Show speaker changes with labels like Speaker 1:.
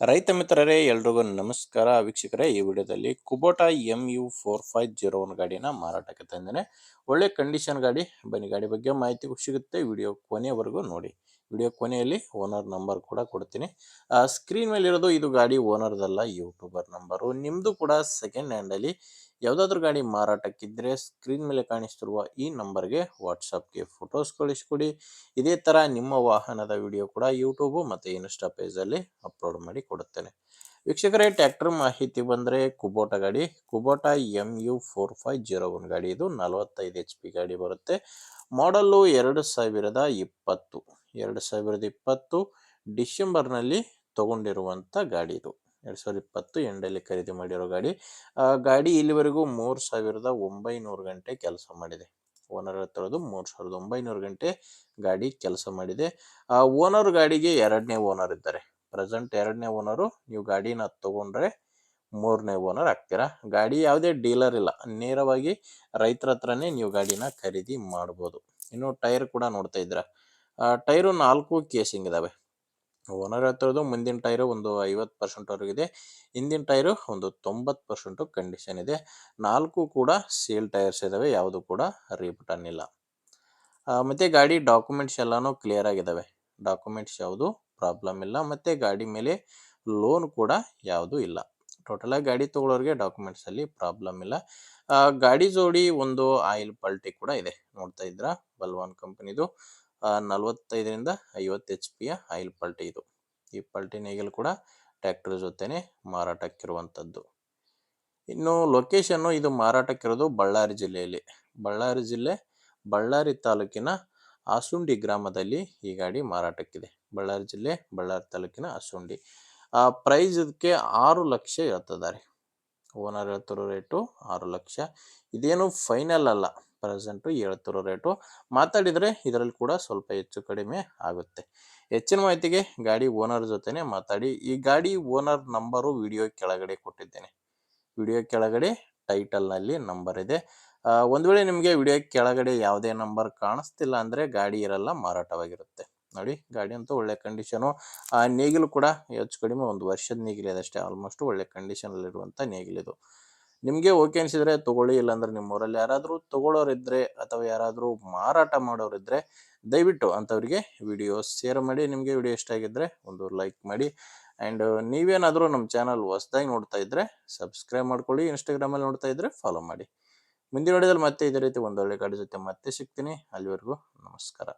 Speaker 1: ರೈತ ಮಿತ್ರರೇ ಎಲ್ರಿಗೂ ನಮಸ್ಕಾರ ವೀಕ್ಷಕರೇ. ಈ ವಿಡಿಯೋದಲ್ಲಿ ಕುಬೋಟಾ MU4501 ಗಾಡಿನ ಮಾರಾಟಕ್ಕೆ ತಂದೇನೆ. ಒಳ್ಳೆ ಕಂಡೀಷನ್ ಗಾಡಿ. ಬನ್ನಿ ಗಾಡಿ ಬಗ್ಗೆ ಮಾಹಿತಿ ಸಿಗುತ್ತೆ, ವಿಡಿಯೋ ಕೊನೆಯವರೆಗೂ ನೋಡಿ. ವಿಡಿಯೋ ಕೊನೆಯಲ್ಲಿ ಓನರ್ ನಂಬರ್ ಕೂಡ ಕೊಡ್ತೀನಿ. ಸ್ಕ್ರೀನ್ ಮೇಲೆ ಇರೋದು ಇದು ಗಾಡಿ ಓನರ್ದಲ್ಲ, ಯೂಟ್ಯೂಬರ್ ನಂಬರು. ನಿಮ್ಮದು ಕೂಡ ಸೆಕೆಂಡ್ ಹ್ಯಾಂಡಲ್ಲಿ ಯಾವುದಾದ್ರೂ ಗಾಡಿ ಮಾರಾಟಕ್ಕಿದ್ದರೆ ಸ್ಕ್ರೀನ್ ಮೇಲೆ ಕಾಣಿಸ್ತಿರುವ ಈ ನಂಬರ್ಗೆ ವಾಟ್ಸಪ್ಗೆ ಫೋಟೋಸ್ ಕಳಿಸ್ಕೊಡಿ. ಇದೇ ಥರ ನಿಮ್ಮ ವಾಹನದ ವಿಡಿಯೋ ಕೂಡ ಯೂಟ್ಯೂಬು ಮತ್ತು ಇನ್ಸ್ಟಾ ಪೇಜಲ್ಲಿ ಅಪ್ಲೋಡ್ ಮಾಡಿ ಕೊಡುತ್ತೇನೆ. ವೀಕ್ಷಕರೇ, ಟ್ರ್ಯಾಕ್ಟರ್ ಮಾಹಿತಿ ಬಂದರೆ ಕುಬೋಟಾ MU4501 ಗಾಡಿ. ಇದು 45 HP ಗಾಡಿ ಬರುತ್ತೆ. ಮಾಡಲ್ಲು 2020 ಡಿಸೆಂಬರ್ನಲ್ಲಿ ತಗೊಂಡಿರುವಂಥ ಗಾಡಿ. ಇದು 2020 ಎಂಡಲ್ಲಿ ಖರೀದಿ ಮಾಡಿರೋ ಗಾಡಿ. ಗಾಡಿ ಇಲ್ಲಿವರೆಗೂ 3900 ಗಂಟೆ ಕೆಲಸ ಮಾಡಿದೆ. ಓನರ್ ಹತ್ತಿರದು 3900 ಗಂಟೆ ಗಾಡಿ ಕೆಲಸ ಮಾಡಿದೆ. ಓನರ್ ಗಾಡಿಗೆ ಎರಡನೇ ಓನರ್ ಇದ್ದಾರೆ. ಪ್ರೆಸೆಂಟ್ ಎರಡನೇ ಓನರು. ನೀವು ಗಾಡಿನ ತಗೊಂಡ್ರೆ ಮೂರನೇ ಓನರ್ ಆಗ್ತೀರಾ. ಗಾಡಿ ಯಾವುದೇ ಡೀಲರ್ ಇಲ್ಲ, ನೇರವಾಗಿ ರೈತರ ಹತ್ರನೇ ನೀವು ಗಾಡಿನ ಖರೀದಿ ಮಾಡ್ಬೋದು. ಇನ್ನು ಟೈರ್ ಕೂಡ ನೋಡ್ತಾ ಇದ್ದೀರಾ, ಟೈರು 4 ಕೇಸಿಂಗ್ ಇದಾವೆ. ಓನರ್ ಹೇಳ್ತಿರೋದು ಮುಂದಿನ ಟೈರು ಒಂದು 50% ಹಿಂದಿನ ಟೈರು ಒಂದು 90% ಕಂಡೀಷನ್ ಇದೆ. 4 ಕೂಡ ಸೇಲ್ ಟೈರ್ಸ್ ಇದಾವೆ, ಯಾವುದು ಕೂಡ ರೀಬಟನ್ ಇಲ್ಲ. ಮತ್ತು ಗಾಡಿ ಡಾಕ್ಯುಮೆಂಟ್ಸ್ ಎಲ್ಲನೂ ಕ್ಲಿಯರ್ ಆಗಿದ್ದಾವೆ. ಡಾಕ್ಯುಮೆಂಟ್ಸ್ ಯಾವುದು ಪ್ರಾಬ್ಲಮ್ ಇಲ್ಲ. ಮತ್ತು ಗಾಡಿ ಮೇಲೆ ಲೋನ್ ಕೂಡ ಯಾವುದೂ ಇಲ್ಲ. ಟೋಟಲಾಗಿ ಗಾಡಿ ತೊಗೊಳೋರಿಗೆ ಡಾಕ್ಯುಮೆಂಟ್ಸಲ್ಲಿ ಪ್ರಾಬ್ಲಮ್ ಇಲ್ಲ. ಗಾಡಿ ಜೋಡಿ ಒಂದು ಆಯಿಲ್ ಪಲ್ಟಿ ಕೂಡ ಇದೆ. ನೋಡ್ತಾ ಇದ್ದೀರಾ, ಬಲ್ವಾನ್ ಕಂಪನಿದು 45-50 HP ಆಯಿಲ್ ಪಲ್ಟಿ ಇದು. ಈ ಪಲ್ಟಿ ನೇಗಿಲ್ ಕೂಡ ಟ್ರ್ಯಾಕ್ಟರ್ ಜೊತೆನೆ ಮಾರಾಟಕ್ಕಿರುವಂಥದ್ದು. ಇನ್ನು ಲೊಕೇಶನ್ನು, ಇದು ಮಾರಾಟಕ್ಕಿರೋದು ಬಳ್ಳಾರಿ ಜಿಲ್ಲೆಯಲ್ಲಿ. ಬಳ್ಳಾರಿ ತಾಲೂಕಿನ ಆಸುಂಡಿ ಗ್ರಾಮದಲ್ಲಿ ಈ ಗಾಡಿ ಮಾರಾಟಕ್ಕಿದೆ. ಬಳ್ಳಾರಿ ಜಿಲ್ಲೆ, ಬಳ್ಳಾರಿ ತಾಲೂಕಿನ ಆಸುಂಡಿ. ಪ್ರೈಸ್ ಇದಕ್ಕೆ 6 ಲಕ್ಷ ಹೇಳ್ತಿದ್ದಾರೆ. ಓನರ್ ಹೇಳ್ತಿರೋ ರೇಟು 6 ಲಕ್ಷ. ಇದೇನು ಫೈನಲ್ ಅಲ್ಲ, ಪ್ರೆಸೆಂಟು ಹೇಳ್ತಿರೋ ರೇಟು. ಮಾತಾಡಿದರೆ ಇದರಲ್ಲಿ ಕೂಡ ಸ್ವಲ್ಪ ಹೆಚ್ಚು ಕಡಿಮೆ ಆಗುತ್ತೆ. ಹೆಚ್ಚಿನ ಮಾಹಿತಿಗೆ ಗಾಡಿ ಓನರ್ ಜೊತೆನೆ ಮಾತಾಡಿ. ಈ ಗಾಡಿ ಓನರ್ ನಂಬರು ವಿಡಿಯೋ ಕೆಳಗಡೆ ಕೊಟ್ಟಿದ್ದೇನೆ. ವಿಡಿಯೋ ಕೆಳಗಡೆ ಟೈಟಲ್ನಲ್ಲಿ ನಂಬರ್ ಇದೆ. ಒಂದು ವೇಳೆ ನಿಮಗೆ ವಿಡಿಯೋ ಕೆಳಗಡೆ ಯಾವುದೇ ನಂಬರ್ ಕಾಣಿಸ್ತಿಲ್ಲ ಅಂದರೆ ಗಾಡಿ ಇರಲ್ಲ, ಮಾರಾಟವಾಗಿರುತ್ತೆ. ನೋಡಿ, ಗಾಡಿ ಅಂತೂ ಒಳ್ಳೆ ಕಂಡೀಷನು. ನೇಗಿಲು ಕೂಡ ಹೆಚ್ಚು ಕಡಿಮೆ ಒಂದು ವರ್ಷದ ನೇಗಿಲಿದೆ ಅಷ್ಟೇ. ಆಲ್ಮೋಸ್ಟ್ ಒಳ್ಳೆ ಕಂಡೀಷನಲ್ಲಿರುವಂಥ ನೇಗಿಲಿದು. ನಿಮಗೆ ಓಕೆ ಅನಿಸಿದರೆ ತೊಗೊಳ್ಳಿ. ಇಲ್ಲಾಂದ್ರೆ ನಿಮ್ಮೂರಲ್ಲಿ ಯಾರಾದರೂ ತೊಗೊಳ್ಳೋರಿದ್ದರೆ ಅಥವಾ ಯಾರಾದರೂ ಮಾರಾಟ ಮಾಡೋರಿದ್ದರೆ ದಯವಿಟ್ಟು ಅಂಥವ್ರಿಗೆ ವಿಡಿಯೋ ಶೇರ್ ಮಾಡಿ. ನಿಮಗೆ ವಿಡಿಯೋ ಇಷ್ಟ ಆಗಿದ್ದರೆ ಒಂದು ಲೈಕ್ ಮಾಡಿ. ಆ್ಯಂಡ್ ನೀವೇನಾದರೂ ನಮ್ಮ ಚಾನಲ್ ಹೊಸದಾಗಿ ನೋಡ್ತಾ ಇದ್ದರೆ ಸಬ್ಸ್ಕ್ರೈಬ್ ಮಾಡ್ಕೊಳ್ಳಿ. ಇನ್ಸ್ಟಾಗ್ರಾಮಲ್ಲಿ ನೋಡ್ತಾ ಇದ್ದರೆ ಫಾಲೋ ಮಾಡಿ. ಮುಂದಿನ ವಿಡಿಯೋದಲ್ಲಿ ಮತ್ತೆ ಇದೇ ರೀತಿ ಒಂದೊಳ್ಳೆ ಗಾಡಿ ಜೊತೆ ಮತ್ತೆ ಸಿಗ್ತೀನಿ. ಅಲ್ಲಿವರೆಗೂ ನಮಸ್ಕಾರ.